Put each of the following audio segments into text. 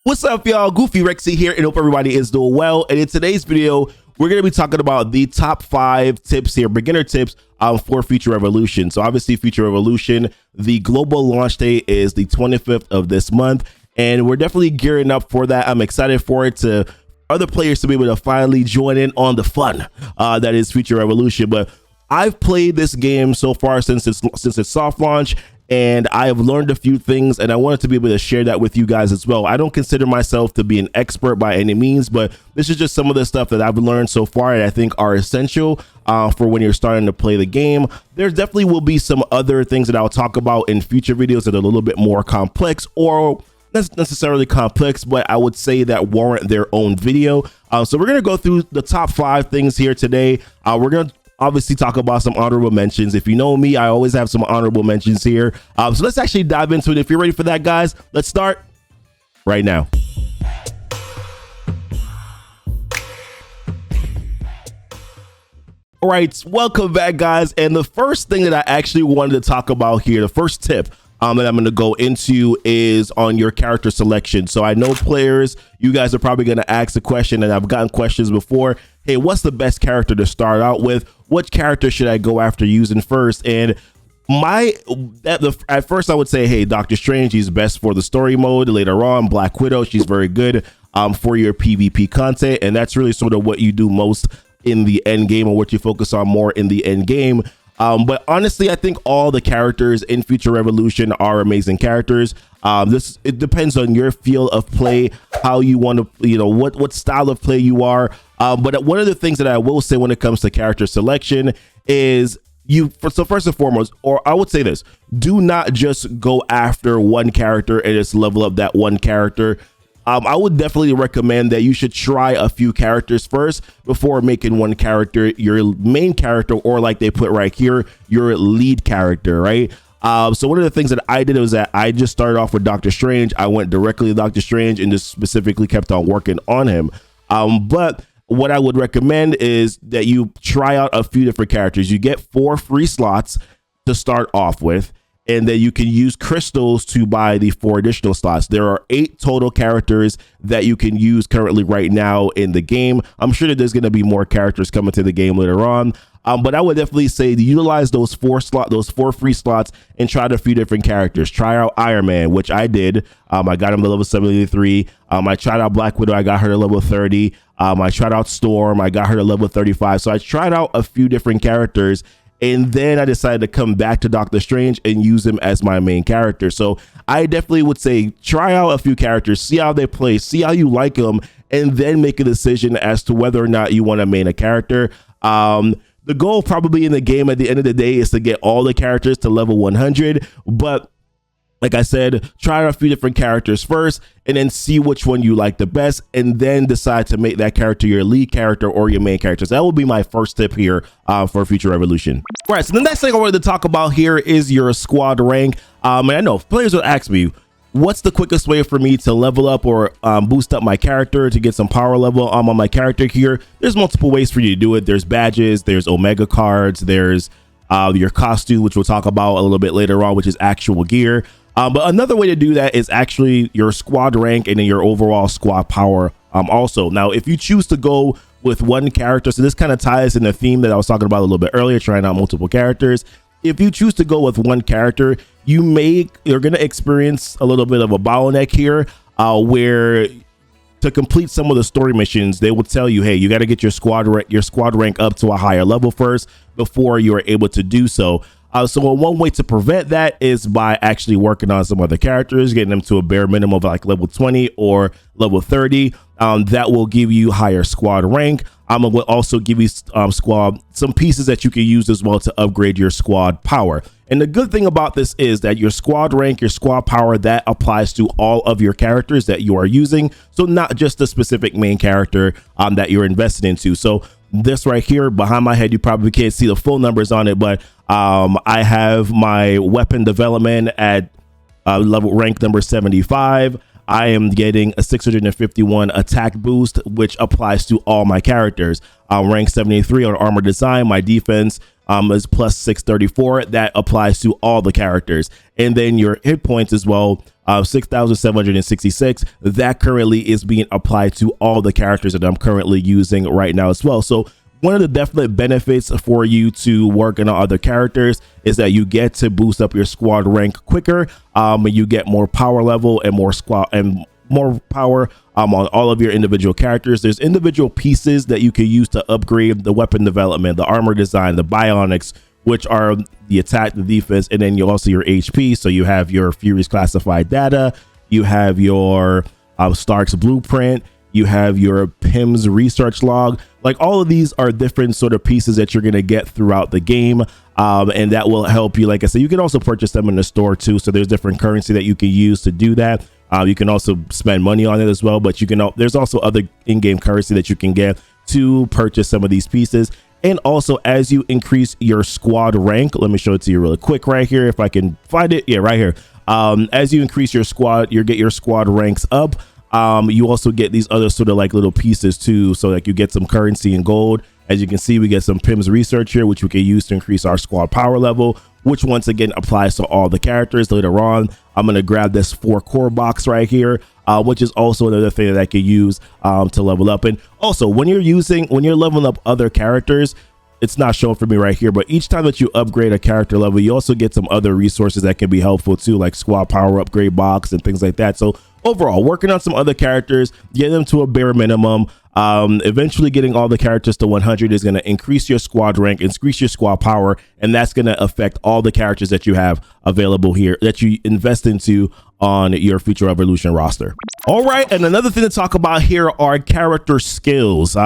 What's up, y'all? GoofyRhexxi here, and hope everybody is doing well. And in today's video, we're going to be talking about the top 5 tips here, beginner tips for Future Revolution. So obviously, Future Revolution, the global launch date is the 25th of this month, and we're definitely gearing up for that. I'm excited for it to other players to be able to finally join in on the fun that is Future Revolution. But I've played this game so far since its soft launch, and I have learned a few things, and I wanted to be able to share that with you guys as well. I don't consider myself to be an expert by any means, but this is just some of the stuff that I've learned so far and I think are essential for when you're starting to play the game. There definitely will be some other things that I'll talk about in future videos that are a little bit more complex, or not necessarily complex, but I would say that warrant their own video. So we're going to go through the top 5 things here today. We're going to obviously talk about some honorable mentions. If you know me, I always have some honorable mentions here. So let's actually dive into it. If you're ready for that, guys, let's start right now. All right, welcome back, guys. And the first thing that I actually wanted to talk about here, the first tip that I'm going to go into is on your character selection. So I know players, you guys are probably going to ask the question, and I've gotten questions before. Hey, what's the best character to start out with? What character should I go after using first? And at first I would say, hey, Doctor Strange, he's best for the story mode. Later on, Black Widow, she's very good for your PvP content. And that's really sort of what you do most in the end game, or what you focus on more in the end game. But honestly, I think all the characters in Future Revolution are amazing characters. It depends on your feel of play, how you want to, what style of play you are. But one of the things that I will say when it comes to character selection is so first and foremost, or I would say this, do not just go after one character and just level up that one character. I would definitely recommend that you should try a few characters first before making one character your main character, or like they put right here, your lead character, right? So one of the things that I did was that I just started off with Doctor Strange. I went directly to Doctor Strange and just specifically kept on working on him. But what I would recommend is that you try out a few different characters. You get 4 free slots to start off with, and then you can use crystals to buy the 4 additional slots. There are 8 total characters that you can use currently right now in the game. I'm sure that there's going to be more characters coming to the game later on. But I would definitely say to utilize those 4 free slots and try a few different characters. Try out Iron Man, which I did. I got him to level 73. I tried out Black Widow. I got her to level 30. I tried out Storm. I got her to level 35. So I tried out a few different characters, and then I decided to come back to Doctor Strange and use him as my main character. So I definitely would say try out a few characters, see how they play, see how you like them, and then make a decision as to whether or not you want to main a character. The goal probably in the game at the end of the day is to get all the characters to level 100. But like I said, try out a few different characters first and then see which one you like the best, and then decide to make that character your lead character or your main character. So that would be my first tip here for Future Revolution. All right, so the next thing I wanted to talk about here is your squad rank. And I know players will ask me, what's the quickest way for me to level up or boost up my character to get some power level on my character here? There's multiple ways for you to do it. There's badges, there's Omega cards, there's your costume, which we'll talk about a little bit later on, which is actual gear. But another way to do that is actually your squad rank and then your overall squad power also. Now, if you choose to go with one character, so this kind of ties in the theme that I was talking about a little bit earlier, trying out multiple characters. If you choose to go with one character, you're going to experience a little bit of a bottleneck here where to complete some of the story missions, they will tell you, hey, you got to get your squad rank up to a higher level first before you are able to do so. So one way to prevent that is by actually working on some other characters, getting them to a bare minimum of like level 20 or level 30. That will give you higher squad rank. Will also give you some pieces that you can use as well to upgrade your squad power. And the good thing about this is that your squad rank, your squad power, that applies to all of your characters that you are using. So not just the specific main character that you're invested into. So this right here behind my head, you probably can't see the full numbers on it, but I have my weapon development at level rank number 75. I am getting a 651 attack boost, which applies to all my characters. Rank 73 on armor design. My defense is plus 634. That applies to all the characters. And then your hit points as well. 6,766. That currently is being applied to all the characters that I'm currently using right now as well. So one of the definite benefits for you to work on other characters is that you get to boost up your squad rank quicker. You get more power level and more power on all of your individual characters. There's individual pieces that you can use to upgrade the weapon development, the armor design, the bionics, which are the attack, the defense, and then you also your HP. So you have your Fury's classified data, you have your Stark's blueprint, you have your PIM's research log. Like all of these are different sort of pieces that you're going to get throughout the game. And that will help you. Like I said, you can also purchase them in the store too. So there's different currency that you can use to do that. You can also spend money on it as well, but there's also other in-game currency that you can get to purchase some of these pieces. And also, as you increase your squad rank, let me show it to you really quick right here if I can find it. Yeah, right here. As you increase your squad, you get your squad ranks up. You also get these other sort of like little pieces too, so like you get some currency and gold. As you can see, we get some PIM's research here, which we can use to increase our squad power level, which once again applies to all the characters. Later on, I'm going to grab this 4 core box right here, which is also another thing that I can use to level up. And also when you're leveling up other characters, it's not showing for me right here, but each time that you upgrade a character level, you also get some other resources that can be helpful too, like squad power upgrade box and things like that. So overall, working on some other characters, get them to a bare minimum. Eventually getting all the characters to 100 is going to increase your squad rank, increase your squad power, and that's going to affect all the characters that you have available here that you invest into on your Future Revolution roster. All right, and another thing to talk about here are character skills.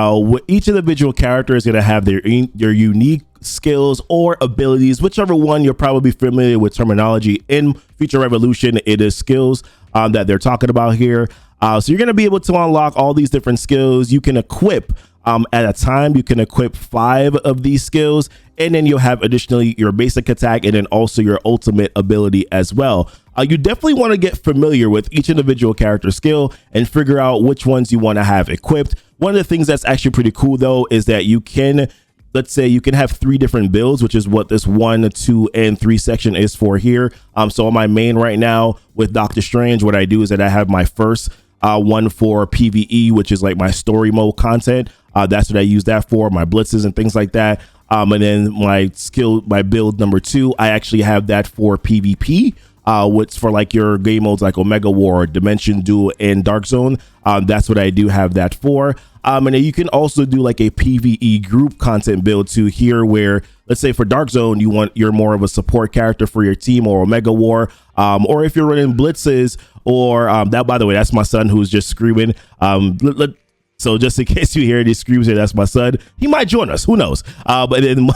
Each individual character is going to have their unique skills or abilities, whichever one you're probably familiar with terminology in Future Revolution. It is skills that they're talking about here. So you're going to be able to unlock all these different skills. You can equip at a time. You can equip 5 of these skills, and then you'll have additionally your basic attack and then also your ultimate ability as well. You definitely want to get familiar with each individual character skill and figure out which ones you want to have equipped. One of the things that's actually pretty cool though is that you can, let's say you can have 3 different builds, which is what this 1, 2, and 3 section is for here. So on my main right now with Doctor Strange, what I do is that I have my first one for PvE, which is like my story mode content. That's what I use that for, my blitzes and things like that. And then my build number 2, I actually have that for PvP, which for like your game modes like Omega War, Dimension Duel, and Dark Zone. That's what I do have that for. And then you can also do like a PvE group content build too here, where let's say for Dark Zone, you're more of a support character for your team, or Omega War, or if you're running blitzes, or that, by the way, that's my son who's just screaming. So just in case you hear any screams here, that's my son. He might join us, who knows? But then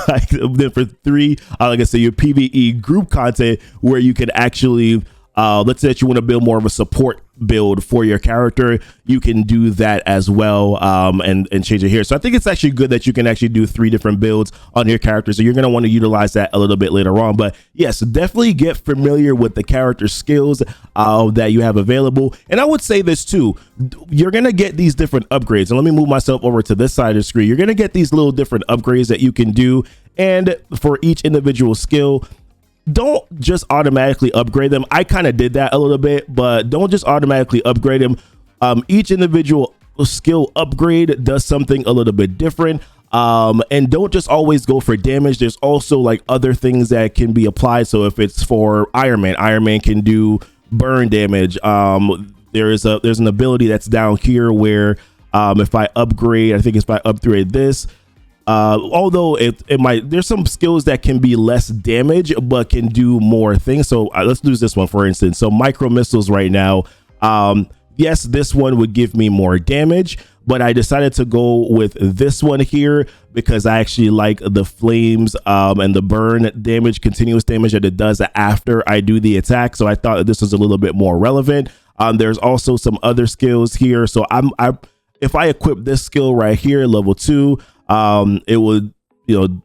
for 3, like I said, your PvE group content, where you can actually, let's say that you want to build more of a support build for your character, you can do that as well, and change it here. So I think it's actually good that you can actually do 3 different builds on your character. So you're going to want to utilize that a little bit later on. But yes, definitely get familiar with the character skills that you have available. And I would say this too, you're going to get these different upgrades. And let me move myself over to this side of the screen. You're going to get these little different upgrades that you can do. And for each individual skill, don't just automatically upgrade them. I kind of did that a little bit, but don't just automatically upgrade them. Each individual skill upgrade does something a little bit different. And don't just always go for damage. There's also like other things that can be applied. So if it's for Iron Man can do burn damage. There's an ability that's down here where if I upgrade, I think if I upgrade this, although it might, there's some skills that can be less damage but can do more things. So let's use this one for instance. So micro missiles right now, yes, this one would give me more damage, but I decided to go with this one here because I actually like the flames and the burn damage, continuous damage that it does after I do the attack. So I thought that this was a little bit more relevant. There's also some other skills here. So if I equip this skill right here, level 2, it would,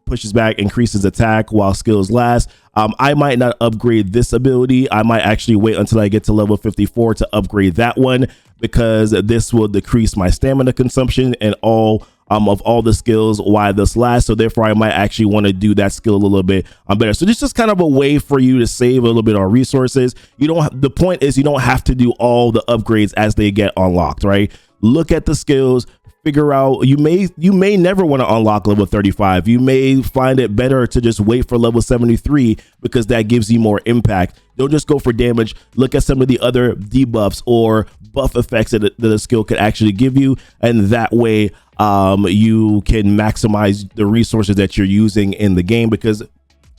pushes back, increases attack while skills last. I might not upgrade this ability. I might actually wait until I get to level 54 to upgrade that one, because this will decrease my stamina consumption and all of all the skills why this lasts. So therefore I might actually want to do that skill a little bit better. So this is just kind of a way for you to save a little bit on resources. The point is you don't have to do all the upgrades as they get unlocked, right? Look at the skills, figure out, you may never want to unlock level 35. You may find it better to just wait for level 73 because that gives you more impact. Don't just go for damage. Look at some of the other debuffs or buff effects that the skill could actually give you, and that way you can maximize the resources that you're using in the game, because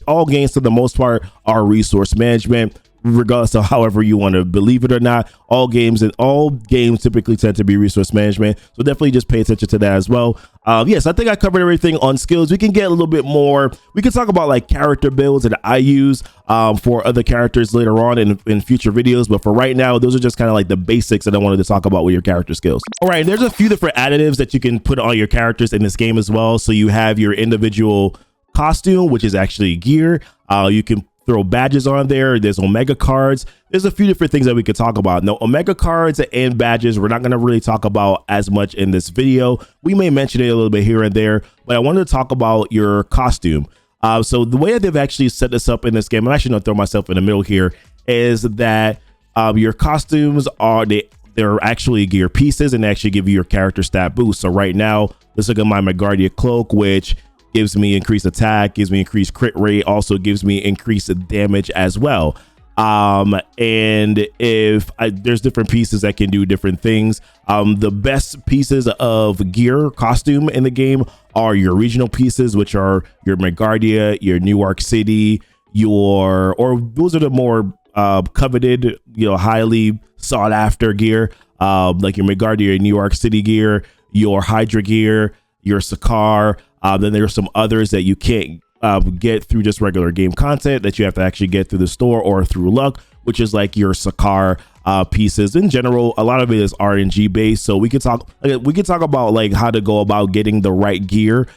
all games for the most part are resource management. Regardless of however you want to believe it or not, all games typically tend to be resource management. So definitely just pay attention to that as well. Yes, I think I covered everything on skills. We can get a little bit more. We can talk about like character builds that I use for other characters later on in future videos. But for right now, those are just kind of like the basics that I wanted to talk about with your character skills. All right, there's a few different additives that you can put on your characters in this game as well. So you have your individual costume, which is actually gear. You can throw badges on there. There's Omega cards. There's a few different things that we could talk about. Now, Omega cards and badges, we're not going to really talk about as much in this video. We may mention it a little bit here and there, but I wanted to talk about your costume. So the way that they've actually set this up in this game, I'm actually going to throw myself in the middle here, is that your costumes they're actually gear pieces and they actually give you your character stat boost. So right now, let's look at my Megardia cloak, which gives me increased attack, gives me increased crit rate, also gives me increased damage as well. And if there's different pieces that can do different things. The best pieces of gear costume in the game are your regional pieces, which are your Megardia, your Newark City, those are the more coveted, highly sought after gear, like your Megardia, New York City gear, your Hydra gear, your Sakaar. Then there are some others that you can't get through just regular game content, that you have to actually get through the store or through luck, which is like your Sakaar pieces. In general, a lot of it is RNG based. So we could talk about like how to go about getting the right gear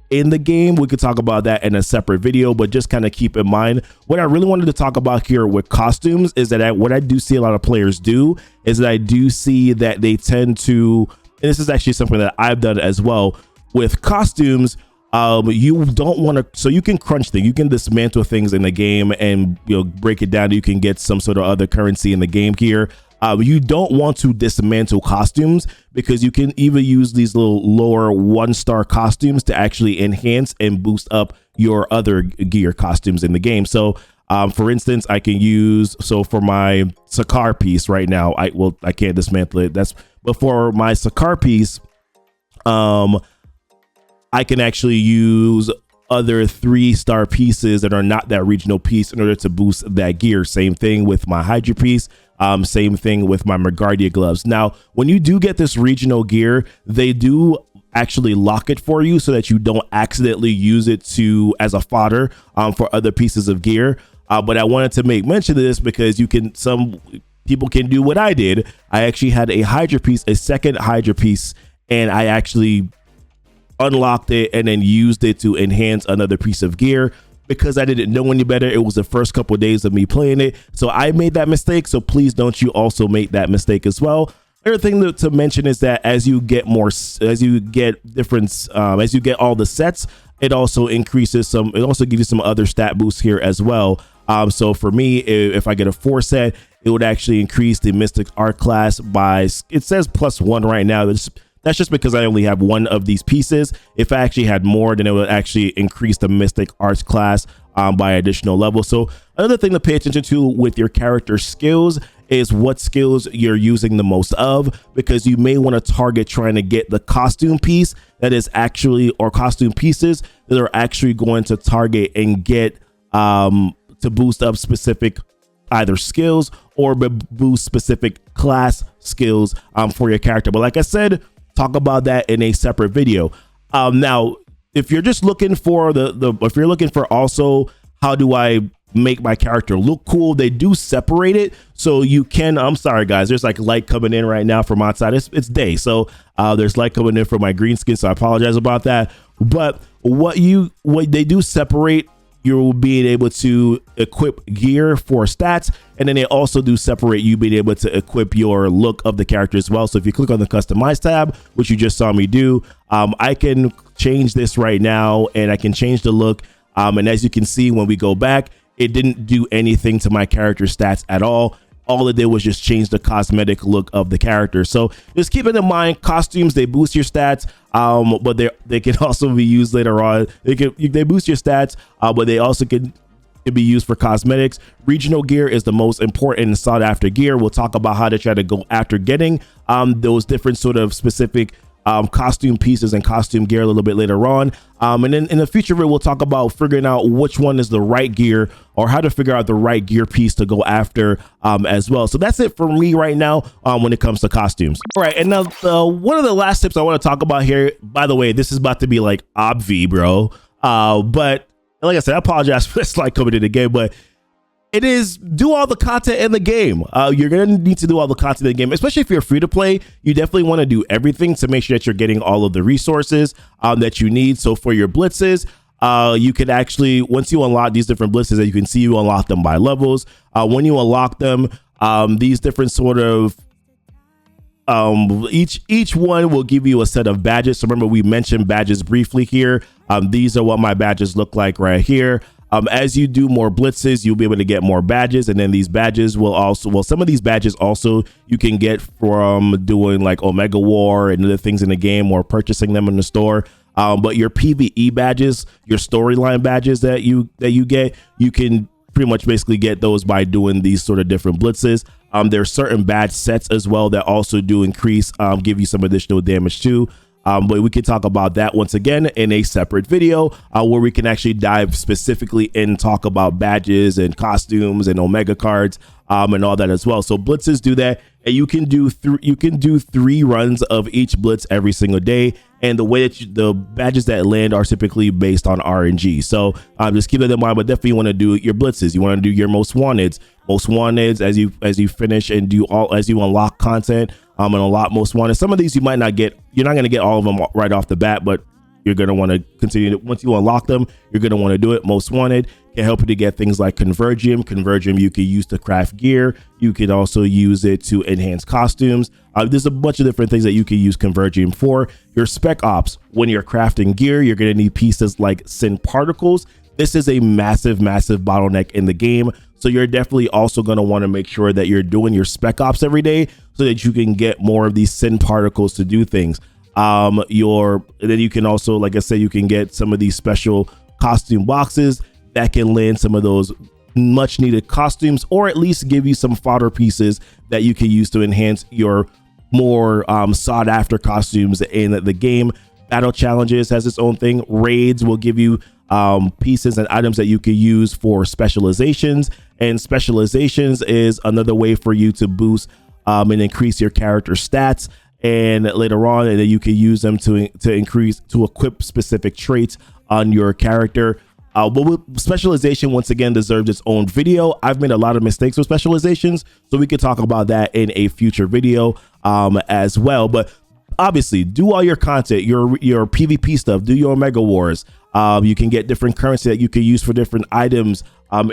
in the game. We could talk about that in a separate video, but just kind of keep in mind what I really wanted to talk about here with costumes is that what I do see a lot of players do is that I do see that they tend to, and this is actually something that I've done as well with costumes. You don't want to, so you can crunch things, you can dismantle things in the game and break it down. You can get some sort of other currency in the game here. You don't want to dismantle costumes because you can even use these little lower 1-star costumes to actually enhance and boost up your other gear costumes in the game. So for instance, I can use, so for my Sakaar piece right now, I can't dismantle it. But for my Sakaar piece, I can actually use other 3-star pieces that are not that regional piece in order to boost that gear. Same thing with my Hydra piece. Same thing with my Megardia gloves. Now, when you do get this regional gear, they do actually lock it for you so that you don't accidentally use it as a fodder for other pieces of gear. But I wanted to make mention of this because some people can do what I did. I actually had a Hydra piece, a second Hydra piece, and I actually unlocked it and then used it to enhance another piece of gear because I didn't know any better. It was the first couple of days of me playing it, so I made that mistake. So please don't you also make that mistake as well. Another thing to mention is that as you get all the sets, it also increases it also gives you some other stat boosts here as well. So for me, if I get a 4 set, it would actually increase the Mystic Art class by, it says +1 right now. That's just because I only have one of these pieces. If I actually had more, then it would actually increase the Mystic Arts class by additional level. So another thing to pay attention to with your character skills is what skills you're using the most of, because you may want to target trying to get the costume piece that is actually, or costume pieces that are actually going to target and get to boost up specific either skills or boost specific class skills for your character. But like I said, talk about that in a separate video. Now, if you're just looking for if you're looking for also how do I make my character look cool, they do separate it. So you can, I'm sorry guys, there's like light coming in right now from outside. It's day. So there's light coming in from my green skin. So I apologize about that. But what they do separate you'll be able to equip gear for stats, and then they also do separate you being able to equip your look of the character as well. So if you click on the customize tab, which you just saw me do, I can change this right now, and I can change the look. And as you can see, when we go back, it didn't do anything to my character stats at all. All it did was just change the cosmetic look of the character. So just keep it in mind, costumes, they boost your stats, but they can also be used later on. They boost your stats, but they also can be used for cosmetics. Regional gear is the most important and sought after gear. We'll talk about how to try to go after getting those different sort of specific costume pieces and costume gear a little bit later on. And then in the future, we'll talk about figuring out which one is the right gear, or how to figure out the right gear piece to go after as well. So that's it for me right now when it comes to costumes. All right, and now one of the last tips I want to talk about here, by the way, this is about to be like obvi, bro. But like I said, I apologize for this like coming in the game, but it is do all the content in the game. You're going to need to do all the content in the game, especially if you're free to play. You definitely want to do everything to make sure that you're getting all of the resources that you need. So for your blitzes, you can actually, once you unlock these different blitzes, as you can see, you unlock them by levels. When you unlock them, these different sort of each one will give you a set of badges. So remember, we mentioned badges briefly here. These are what my badges look like right here. As you do more blitzes, you'll be able to get more badges, and then these badges will also, well, some of these badges also you can get from doing like Omega War and other things in the game, or purchasing them in the store. But your PvE badges, your storyline badges that you get, you can pretty much basically get those by doing these sort of different blitzes. There are certain badge sets as well that also do increase, give you some additional damage too. But we can talk about that once again in a separate video where we can actually dive specifically in and talk about badges and costumes and Omega cards and all that as well. So blitzes do that, and you can do 3 runs of each blitz every single day. And the way that the badges that land are typically based on RNG. So just keep that in mind, but definitely want to do your blitzes. You want to do your most wanteds as you finish and do all, as you unlock content and unlock most wanted. Some of these you might not get, you're not going to get all of them right off the bat, but you're going to want to continue to, once you unlock them, you're going to want to do it. Most wanted can help you to get things like Convergium. Convergium you can use to craft gear. You can also use it to enhance costumes. There's a bunch of different things that you can use Convergium for. Your spec ops, when you're crafting gear, you're going to need pieces like Sin Particles. This is a massive bottleneck in the game. So you're definitely also going to want to make sure that you're doing your spec ops every day so that you can get more of these Sin Particles to do things. And then you can also, like I said, you can get some of these special costume boxes that can land some of those much needed costumes, or at least give you some fodder pieces that you can use to enhance your more sought after costumes in the game. Battle challenges has its own thing. Raids will give you pieces and items that you can use for specializations, and specializations is another way for you to boost and increase your character stats. And later on, and then you can use them to equip specific traits on your character. But with specialization, once again, deserves its own video. I've made a lot of mistakes with specializations, so we could talk about that in a future video as well. But obviously, do all your content, your PvP stuff, do your Omega Wars. You can get different currency that you can use for different items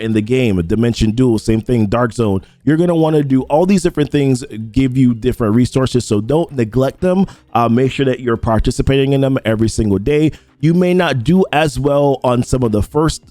in the game. Dimension Duel, same thing. Dark Zone. You're going to want to do all these different things, give you different resources, so don't neglect them. Make sure that you're participating in them every single day. You may not do as well on some of the first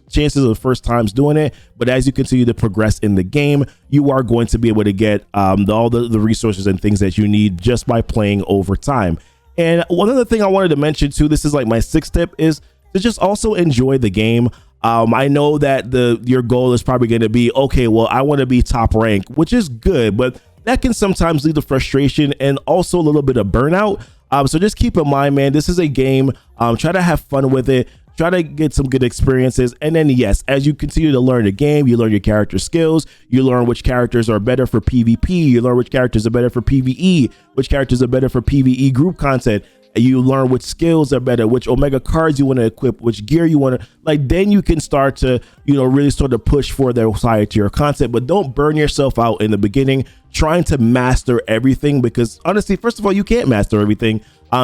chances of the first times doing it, but as you continue to progress in the game, you are going to be able to get all the resources and things that you need just by playing over time. And one other thing I wanted to mention too, this is like my 6th tip, is to just also enjoy the game. I know that your goal is probably going to be, okay, well, I want to be top rank, which is good, but that can sometimes lead to frustration and also a little bit of burnout. So just keep in mind, man, this is a game. Try to have fun with it. Try to get some good experiences. And then, yes, as you continue to learn the game, you learn your character skills. You learn which characters are better for PvP. You learn which characters are better for PvE, which characters are better for PvE group content. You learn which skills are better, which Omega cards you want to equip, which gear you want to, like, then you can start to, really sort of push for the side to your content. But don't burn yourself out in the beginning trying to master everything, because honestly, first of all, you can't master everything.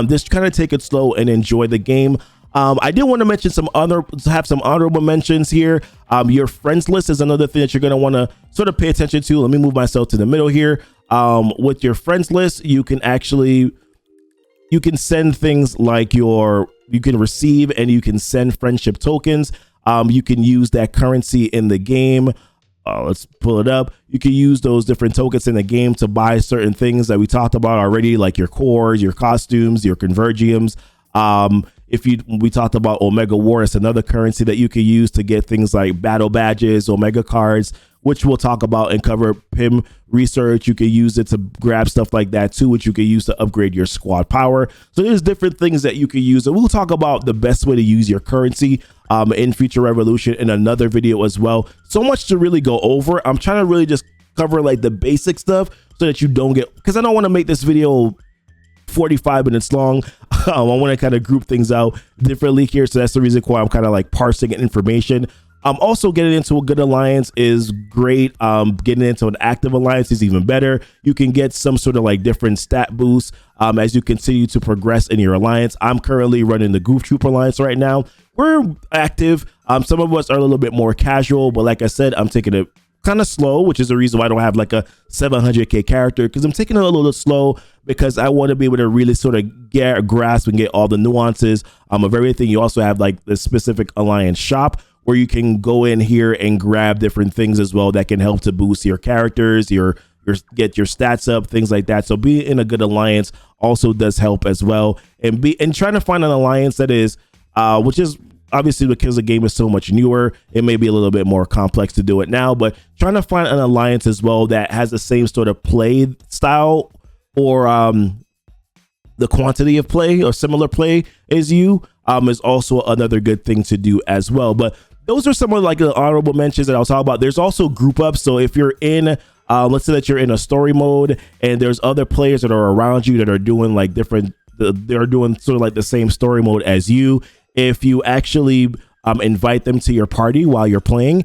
Just kind of take it slow and enjoy the game. I did want to mention some honorable mentions here. Your friends list is another thing that you're going to want to sort of pay attention to. Let me move myself to the middle here. With your friends list, you can send things like you can receive and you can send friendship tokens. You can use that currency in the game. Let's pull it up. You can use those different tokens in the game to buy certain things that we talked about already, like your cores, your costumes, your convergiums. We talked about Omega War, it's another currency that you can use to get things like battle badges, Omega cards, which we'll talk about and cover. PIM research, you can use it to grab stuff like that too, which you can use to upgrade your squad power. So there's different things that you can use, and we'll talk about the best way to use your currency in Future Revolution in another video as well. So much to really go over. I'm trying to really just cover like the basic stuff so that you don't get, because I don't want to make this video 45 minutes long. I want to kind of group things out differently here, so that's the reason why I'm kind of like parsing information. Also, getting into a good alliance is great. Getting into an active alliance is even better. You can get some sort of like different stat boosts as you continue to progress in your alliance. I'm currently running the Goof Troop Alliance right now. We're active. Some of us are a little bit more casual, but like I said, I'm taking it kind of slow, which is the reason why I don't have like a 700k character, because I'm taking it a little slow because I want to be able to really sort of get a grasp and get all the nuances of everything. You also have like the specific alliance shop where you can go in here and grab different things as well that can help to boost your characters, get your stats up, things like that. So being in a good alliance also does help as well, and trying to find an alliance that is which is obviously, because the game is so much newer, it may be a little bit more complex to do it now, but trying to find an alliance as well that has the same sort of play style or the quantity of play or similar play as you is also another good thing to do as well. But those are some of like the honorable mentions that I'll talk about. There's also group ups. So if you're in, let's say that you're in a story mode and there's other players that are around you that are doing like they're doing sort of like the same story mode as you. If you actually invite them to your party while you're playing,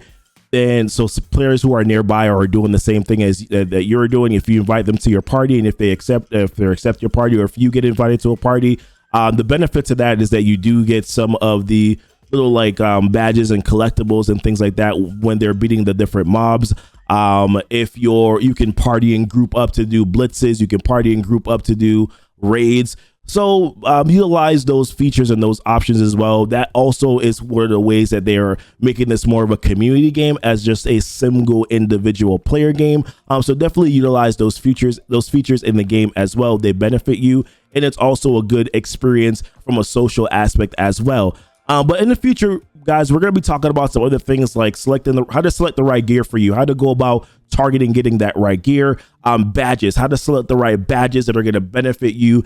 then so players who are nearby or are doing the same thing as that you're doing, if you invite them to your party and if they accept your party, or if you get invited to a party, the benefit to that is that you do get some of the little like badges and collectibles and things like that when they're beating the different mobs. If you can party and group up to do blitzes, you can party and group up to do raids. So utilize those features and those options as well. That also is one of the ways that they are making this more of a community game as just a single individual player game. So definitely utilize those features in the game as well. They benefit you, and it's also a good experience from a social aspect as well. But in the future, guys, we're going to be talking about some other things like how to select the right gear for you, how to go about targeting getting that right gear, badges, how to select the right badges that are going to benefit you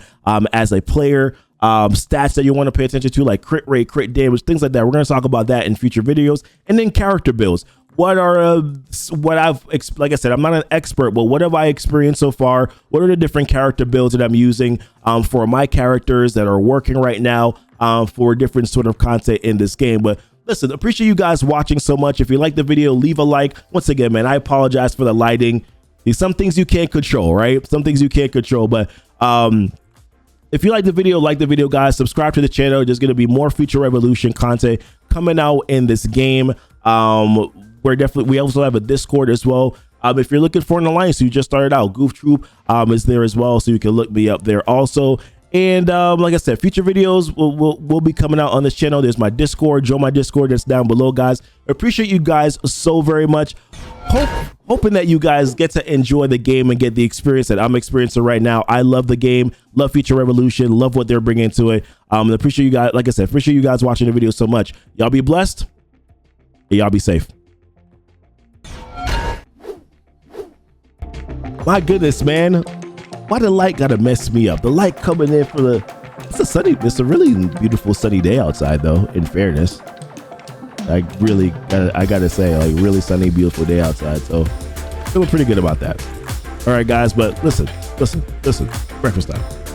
as a player, stats that you want to pay attention to, like crit rate, crit damage, things like that. We're going to talk about that in future videos. And then character builds. Like I said, I'm not an expert, but what have I experienced so far? What are the different character builds that I'm using for my characters that are working right now for different sort of content in this game? But listen, appreciate you guys watching so much. If you like the video, leave a like. Once again, man, I apologize for the lighting. There's some things you can't control, right? Some things you can't control, but if you like the video, guys, subscribe to the channel. There's going to be more Future Revolution content coming out in this game. We also have a Discord as well. If you're looking for an alliance, you just started out, Goof Troop is there as well, so you can look me up there also. And like I said, future videos will be coming out on this channel. There's my Discord. Join my Discord that's down below, guys. Appreciate you guys so very much. Hoping that you guys get to enjoy the game and get the experience that I'm experiencing right now. I love the game, love Future Revolution, love what they're bringing to it. Appreciate you guys. Like I said, appreciate you guys watching the video so much. Y'all be blessed. Y'all be safe. My goodness, man. Why the light gotta mess me up? The light coming in for it's a really beautiful sunny day outside though, in fairness. I gotta say, like, really sunny, beautiful day outside. So feeling pretty good about that. All right, guys, but listen, breakfast time.